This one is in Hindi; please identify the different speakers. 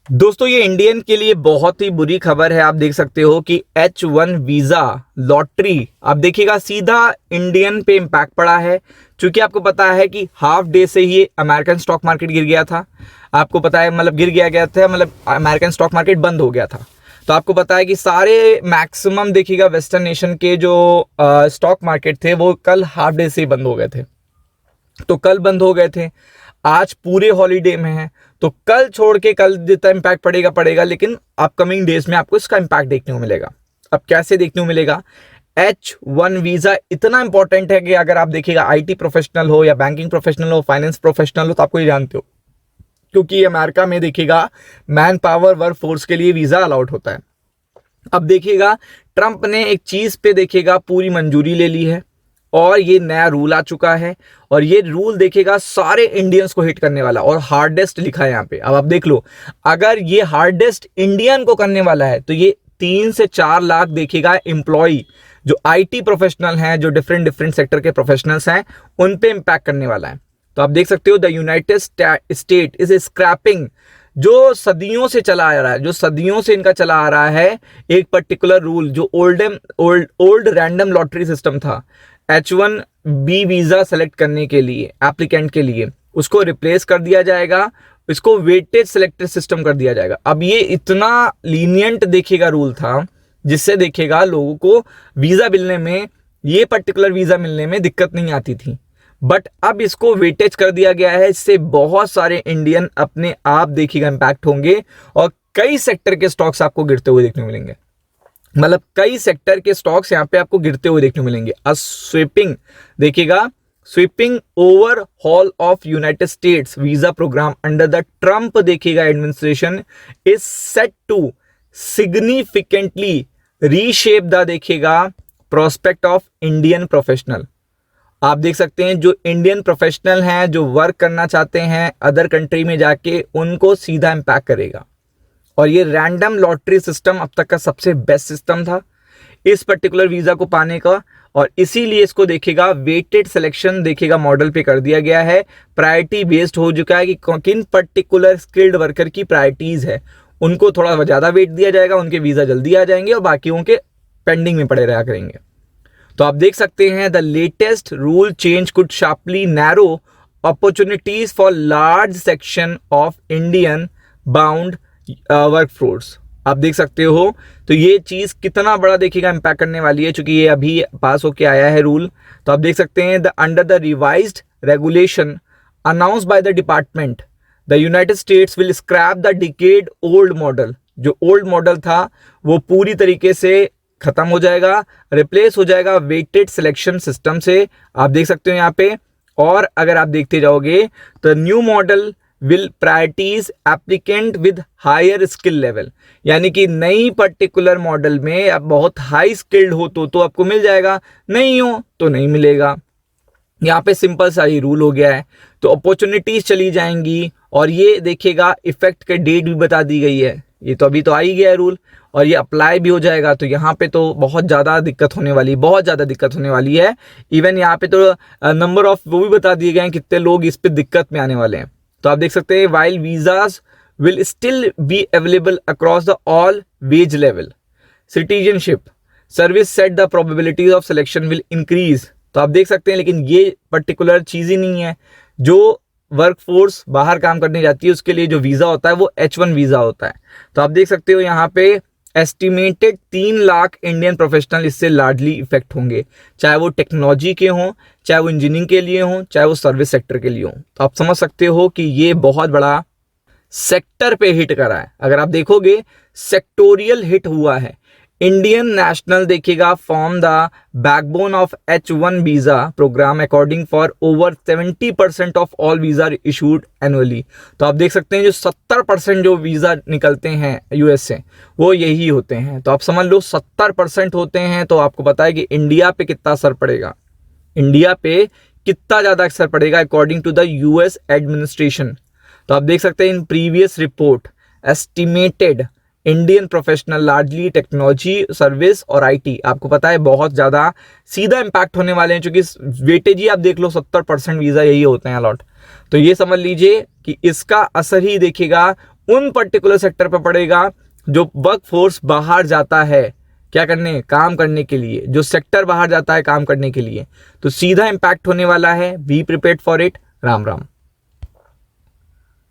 Speaker 1: दोस्तों ये इंडियन के लिए बहुत ही बुरी खबर है। आप देख सकते हो कि H1 वीजा लॉटरी आप देखिएगा सीधा इंडियन पे इम्पैक्ट पड़ा है। क्योंकि आपको पता है कि हाफ डे से ही अमेरिकन स्टॉक मार्केट गिर गया था। आपको पता है मतलब गिर गया था, मतलब अमेरिकन स्टॉक मार्केट बंद हो गया था। तो आपको पता है कि सारे मैक्सिमम देखिएगा वेस्टर्न नेशन के जो स्टॉक मार्केट थे वो कल हाफ डे से ही बंद हो गए थे। तो कल बंद हो गए थे, आज पूरे हॉलीडे में है। तो कल छोड़ के कल जितना इम्पैक्ट पड़ेगा पड़ेगा, लेकिन अपकमिंग डेज में आपको इसका इम्पैक्ट देखने को मिलेगा। अब कैसे देखने को मिलेगा? H1 वीजा इतना इंपॉर्टेंट है कि अगर आप देखिएगा आईटी प्रोफेशनल हो या बैंकिंग प्रोफेशनल हो, फाइनेंस प्रोफेशनल हो, तो आपको ये जानते हो क्योंकि अमेरिका में देखिएगा मैन पावर वर्क फोर्स के लिए वीजा अलाउड होता है। अब देखिएगा ट्रंप ने एक चीज पे देखिएगा पूरी मंजूरी ले ली है और ये नया रूल आ चुका है। और ये रूल देखिएगा सारे इंडियंस को हिट करने वाला और हार्डेस्ट लिखा है यहाँ पे। अब आप देख लो, अगर ये हार्डेस्ट इंडियन को करने वाला है तो ये 3 से 4 लाख देखिएगा एम्प्लॉय जो आईटी प्रोफेशनल हैं, जो डिफरेंट डिफरेंट सेक्टर के प्रोफेशनल्स हैं, उन पे इम्पैक्ट करने वाला है। तो आप देख सकते हो the United State is scrapping, जो सदियों से चला आ रहा है, जो सदियों से इनका चला आ रहा है एक पर्टिकुलर रूल, जो ओल्ड रैंडम लॉटरी सिस्टम था H1B वीजा सेलेक्ट करने के लिए एप्लीकेंट के लिए, उसको रिप्लेस कर दिया जाएगा। इसको वेटेज सिलेक्टेड सिस्टम कर दिया जाएगा। अब ये इतना लीनियंट देखिएगा रूल था जिससे देखिएगा लोगों को वीजा मिलने में, ये पर्टिकुलर वीजा मिलने में दिक्कत नहीं आती थी। बट अब इसको वेटेज कर दिया गया है। इससे बहुत सारे इंडियन अपने आप देखिएगा इंपैक्ट होंगे और कई सेक्टर के स्टॉक्स आपको गिरते हुए देखने को मिलेंगे। मतलब कई सेक्टर के स्टॉक्स यहाँ पे आपको गिरते हुए देखने को मिलेंगे। स्वीपिंग देखिएगा, sweeping overhaul of United States visa program under the Trump देखिएगा administration is set to significantly reshape the देखिएगा प्रोस्पेक्ट ऑफ इंडियन प्रोफेशनल। आप देख सकते हैं जो इंडियन प्रोफेशनल हैं, जो वर्क करना चाहते हैं अदर कंट्री में जाके, उनको सीधा इम्पैक्ट करेगा। और ये रैंडम लॉटरी सिस्टम अब तक का सबसे बेस्ट सिस्टम था इस पर्टिकुलर वीजा को पाने का। और इसीलिए इसको देखिएगा वेटेड सिलेक्शन देखिएगा मॉडल पे कर दिया गया है। प्रायोरिटी बेस्ड हो चुका है कि किन पर्टिकुलर स्किल्ड वर्कर की प्रायोरिटीज है, उनको थोड़ा ज्यादा वेट दिया जाएगा, उनके वीजा जल्दी आ जाएंगे और बाकियों के पेंडिंग में पड़े रहा करेंगे। तो आप देख सकते हैं the latest rule change could sharply narrow opportunities for large section of Indian bound work force. आप देख सकते हो तो ये चीज कितना बड़ा देखिएगा इम्पैक्ट करने वाली है, क्योंकि ये अभी पास होके आया है रूल। तो आप देख सकते हैं the under the revised regulation announce by the department the United states will scrap the decade old model. जो ओल्ड मॉडल था वो पूरी तरीके से खत्म हो जाएगा, रिप्लेस हो जाएगा वेटेड सिलेक्शन सिस्टम से। आप देख सकते हो यहाँ पे। और अगर आप देखते जाओगे तो new model will priorities applicant with higher skill level, यानी कि नई पर्टिकुलर मॉडल में आप बहुत हाई स्किल्ड हो तो आपको मिल जाएगा, नहीं हो तो नहीं मिलेगा। यहाँ पे सिंपल सा ही रूल हो गया है। तो अपॉर्चुनिटीज चली जाएंगी और ये देखिएगा इफेक्ट के डेट भी बता दी गई है। ये तो अभी तो आ ही गया है रूल और ये अप्लाई भी हो जाएगा। तो यहाँ पे तो बहुत ज़्यादा दिक्कत होने वाली, बहुत ज़्यादा दिक्कत होने वाली है। इवन यहाँ पे तो नंबर ऑफ वो भी बता दिए गए हैं कितने लोग इस पे दिक्कत में आने वाले हैं। तो आप देख सकते हैं while visas will still be available across the all wage level citizenship service set the probabilities of selection will increase. तो आप देख सकते हैं, लेकिन ये पर्टिकुलर चीज़ ही नहीं है। जो वर्कफोर्स बाहर काम करने जाती है उसके लिए जो वीज़ा होता है वो H1 वीज़ा होता है। तो आप देख सकते हो यहाँ पे एस्टिमेटेड 3 लाख इंडियन प्रोफेशनल इससे लार्जली इफेक्ट होंगे, चाहे वो टेक्नोलॉजी के हों, चाहे वो इंजीनियरिंग के लिए हों, चाहे वो सर्विस सेक्टर के लिए हों। तो आप समझ सकते हो कि ये बहुत बड़ा सेक्टर पे हिट करा है। अगर आप देखोगे सेक्टोरियल हिट हुआ है। इंडियन नेशनल देखिएगा form the backbone of H1 visa programme according for over 70% of all visa issued annually. तो आप देख सकते हैं जो 70% जो वीजा निकलते हैं यूएस से वो यही होते हैं। तो आप समझ लो 70% होते हैं। तो आपको पता है कि इंडिया पे कितना असर पड़ेगा, इंडिया पे कितना ज़्यादा असर पड़ेगा according to the US administration. तो आप देख सकते हैं in previous report estimated Indian professional largely technology service और आईटी, आपको पता है बहुत ज़्यादा सीधा इम्पैक्ट होने वाले हैं, क्योंकि वेटेज ही आप देख लो 70% वीज़ा यही होते हैं अलॉट। तो ये समझ लीजिए कि इसका असर ही देखिएगा उन पर्टिकुलर सेक्टर पर पड़ेगा जो वर्क फोर्स बाहर जाता है क्या करने, काम करने के लिए, जो सेक्टर बाहर जाता है काम करने के लिए। तो सीधा इंपैक्ट होने वाला है, be prepared for it. Ram Ram.